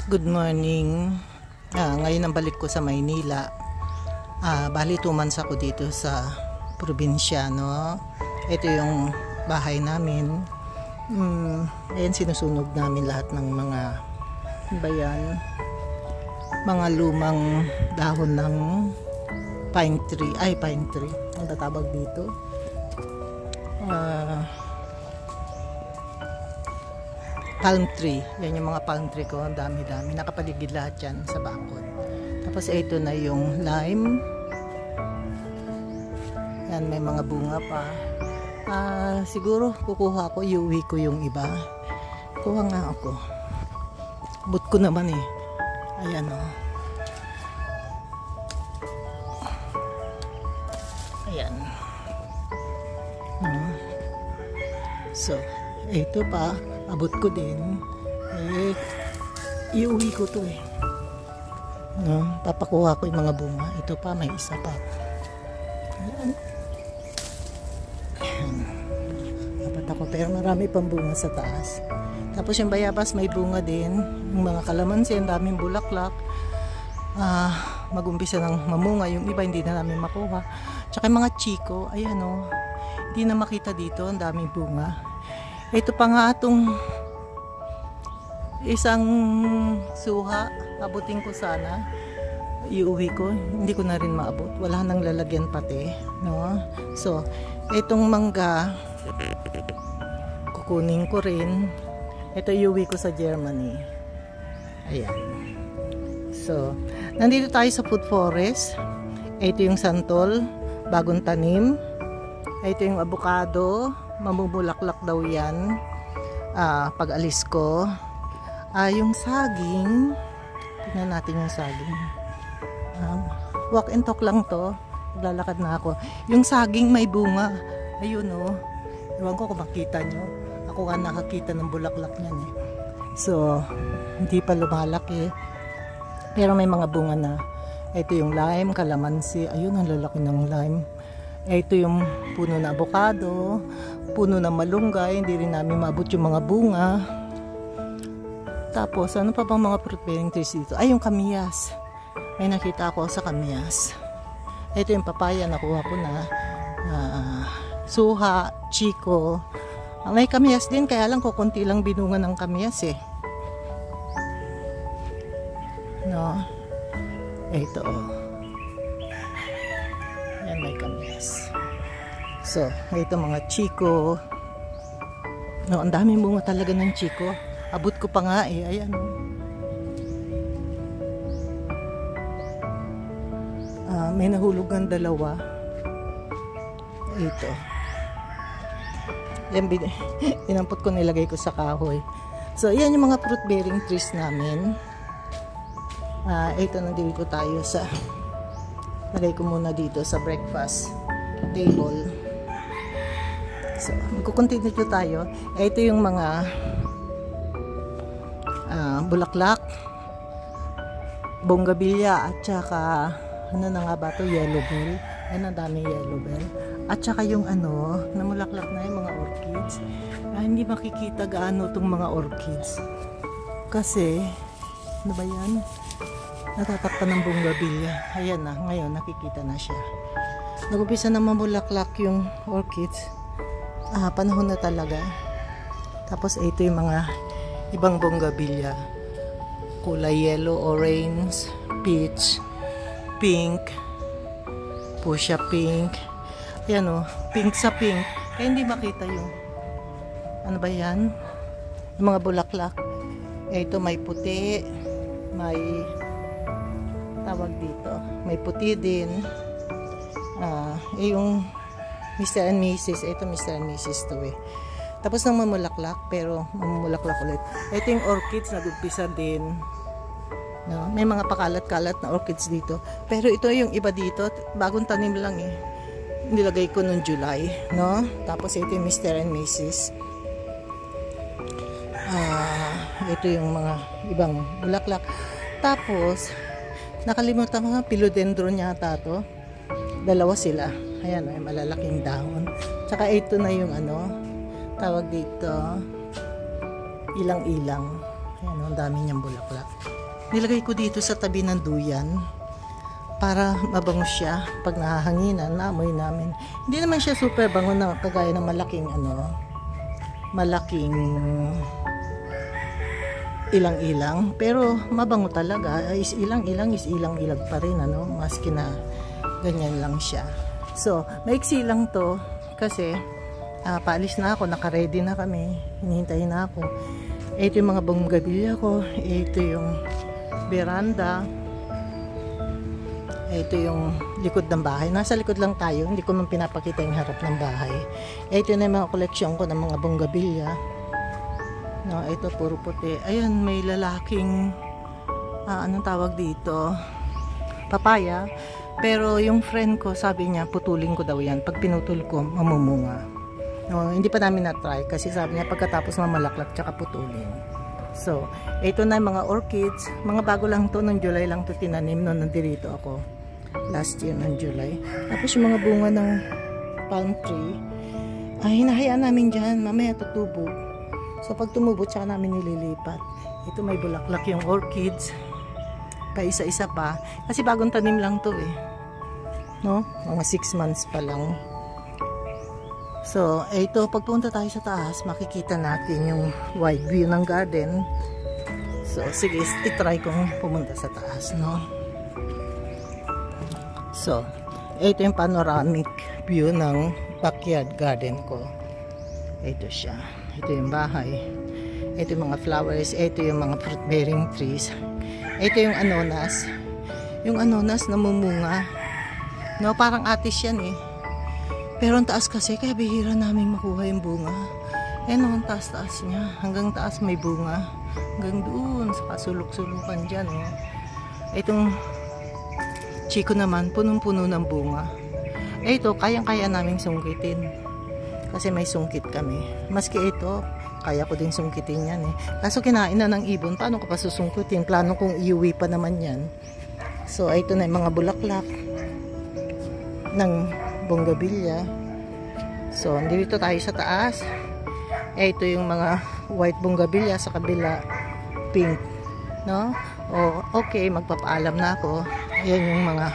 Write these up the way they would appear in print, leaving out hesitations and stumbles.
Good morning. Ngayon ang balik ko sa Maynila. Bali 2 months ako dito sa probinsya, no? Ito yung bahay namin. Ayan, sinusunog namin lahat ng mga bayan. Mga lumang dahon ng pine tree. Ang tatawag dito. Palm tree. Yan yung mga palm tree ko. Ang dami-dami. Nakapaligid lahat yan sa bakod. Tapos ito na yung lime. Yan, may mga bunga pa. Siguro kukuha ko, iuwi ko yung iba. Kuha nga ako. But ko naman eh. Ayan o. Ayan. So, ito pa. Abot ko din. Iuwi ko to eh. Papakuha ko yung mga bunga. Ito pa, may isa pa. Ayan. Dapat ako, pero marami pang bunga sa taas. Tapos yung bayabas may bunga din. Yung mga kalamansi, ang daming bulaklak. Mag-umpisa ng mamunga. Yung iba hindi na namin makuha. Tsaka yung mga chiko, ayan o. Hindi na makita dito. Ang daming bunga. Ito pa nga itong isang suha. Abutin ko sana. Iuwi ko. Hindi ko na rin maabot. Wala nang lalagyan pati. No? So, itong mangga, kukunin ko rin. Ito iuwi ko sa Germany. Ayan. So, nandito tayo sa food forest. Ito yung santol, bagong tanim. Ito yung avocado. Mamumulaklak daw yan pag alis ko. Yung saging, tingnan natin yung saging. Walk and talk lang to. Lalakad na ako. Yung saging may bunga. Ayun o. Ewan ko kung makita nyo. Ako nga nakakita ng bulaklak niyan eh. So, hindi pa lumalaki. Pero may mga bunga na. Ito yung lime, kalamansi. Ayun, ang lalaki ng lime. Ito yung puno na avocado, puno na malunggay, hindi rin namin maabot yung mga bunga. Tapos, ano pa bang mga fruit bearing trees dito? Ay, yung kamiyas. May nakita ako sa kamiyas. Ito yung papaya, nakuha ko na. Suha, chiko. May kamiyas din, kaya lang kukunti lang binunga ng kamiyas eh. No? Ito oh. Yan, may kamyas. So, ito mga chiko. No, ang daming bunga talaga ng chiko. Abot ko pa nga eh. Ayan. May nahulugan 2. Ito. Yan, inampot ko, nilagay ko sa kahoy. So, yan yung mga fruit bearing trees namin. Ito, nandito tayo sa lagay ko muna dito sa breakfast table. So, magkukontinue tayo. Ito yung mga bulaklak, bonggabilya, at saka ano na nga ba ito? Yellow bell. Ayan, ang dami yellow bell. At saka yung ano, namulaklak na yung mga orchids. Hindi makikita gaano itong mga orchids. Kasi, ano ba yan? Natatakpan ng bonggabilya. Ayan na, ngayon nakikita na siya. Nag-umpisa na mamulaklak yung orchids. Panahon na talaga. Tapos ito yung mga ibang bonggabilya. Kulay yellow, orange, peach, pink, fuchsia pink. Ayan o, pink sa pink. Kaya hindi makita yung ano ba yan? Yung mga bulaklak. Ito may puti, may tawag dito. May puti din. Yung Mr. and Mrs. Ito Mr. and Mrs. to eh. Tapos nang mamulaklak, pero mamulaklak ulit. Ito yung orchids, nag-umpisa din. No? May mga pakalat-kalat na orchids dito. Pero ito yung iba dito, bagong tanim lang eh. Nilagay ko noong July. No? Tapos ito yung Mr. and Mrs. Ito yung mga ibang bulaklak. Tapos, nakalimutan ko nga, philodendron yata to. 2 sila. Ayan, may malalaking dahon. Tsaka ito na yung ano, tawag dito, ilang-ilang. Ayan, ang dami niyang bulaklak. nilagay ko dito sa tabi ng duyan para mabango siya. Pag nahahanginan, naamoy namin. Hindi naman siya super bango na kagaya ng malaking ilang-ilang, pero mabango talaga. Is ilang-ilang pa rin, maski na ganyan lang siya. So maiksi lang to kasi paalis na ako, naka-ready na kami, hinihintay na ako. Ito yung mga bonggabilya ko, ito yung veranda, ito yung likod ng bahay. Nasa likod lang tayo, hindi ko man pinapakita yung harap ng bahay. Ito na yung mga koleksyon ko ng mga bonggabilya. No, ito puro puti. Ayan, may lalaking anong tawag dito? Papaya. Pero yung friend ko, sabi niya, putulin ko daw yan. Pag pinutol ko, mamumunga. No, hindi pa namin na-try kasi sabi niya pagkatapos mamalaklak tsaka putulin. So, ito na yung mga orchids. Mga bago lang to, noong July lang to tinanim noon nandirito ako. Last year ng July. Tapos yung mga bunga ng palm tree, hinahayaan namin dyan. Mamaya tutubo. So pag tumubo, tsaka namin nililipat. Ito may bulaklak yung orchids. Pa isa-isa pa. Kasi bagong tanim lang to eh. No? Mga 6 months pa lang. So, ito, pagpunta tayo sa taas, makikita natin yung wide view ng garden. So, sige, itry kong pumunta sa taas, no? So, ito yung panoramic view ng backyard garden ko. Ito siya. Ito yung bahay. Ito yung mga flowers. Ito yung mga fruit bearing trees. Ito yung anonas. Yung anonas namumunga. No, parang atis yan eh. Pero ang taas kasi, kaya bihira namin makuha yung bunga. Eh no, ang taas-taas niya. Hanggang taas may bunga. Hanggang doon, sa kasulok-sulukan dyan. Oh. Itong chiko naman, punong-puno ng bunga. Ito, kayang-kaya naming sungkitin. Kasi may sungkit kami. Maski ito, kaya ko din sungkitin yan eh. Kaso kinain na ng ibon, paano ko pa susungkitin? Plano kong iuwi pa naman yan. So, ito na yung mga bulaklak ng bonggabilya. So, dito tayo sa taas. Ito yung mga white bonggabilya sa kabila, pink. No? O, okay, magpapaalam na ako. Ayan yung mga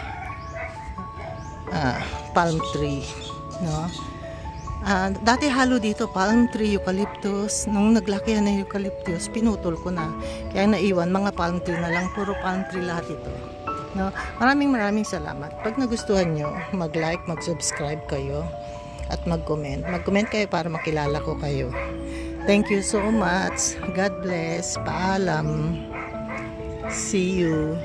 palm tree. No? Dati halo dito, palm tree, eucalyptus. Nung naglaki na yung eucalyptus, pinutol ko na. Kaya naiwan, mga palm tree na lang. Puro palm tree lahat ito. No? Maraming salamat. Pag nagustuhan nyo, mag-like, mag-subscribe kayo. At mag-comment. Mag-comment kayo para makilala ko kayo. Thank you so much. God bless. Paalam. See you.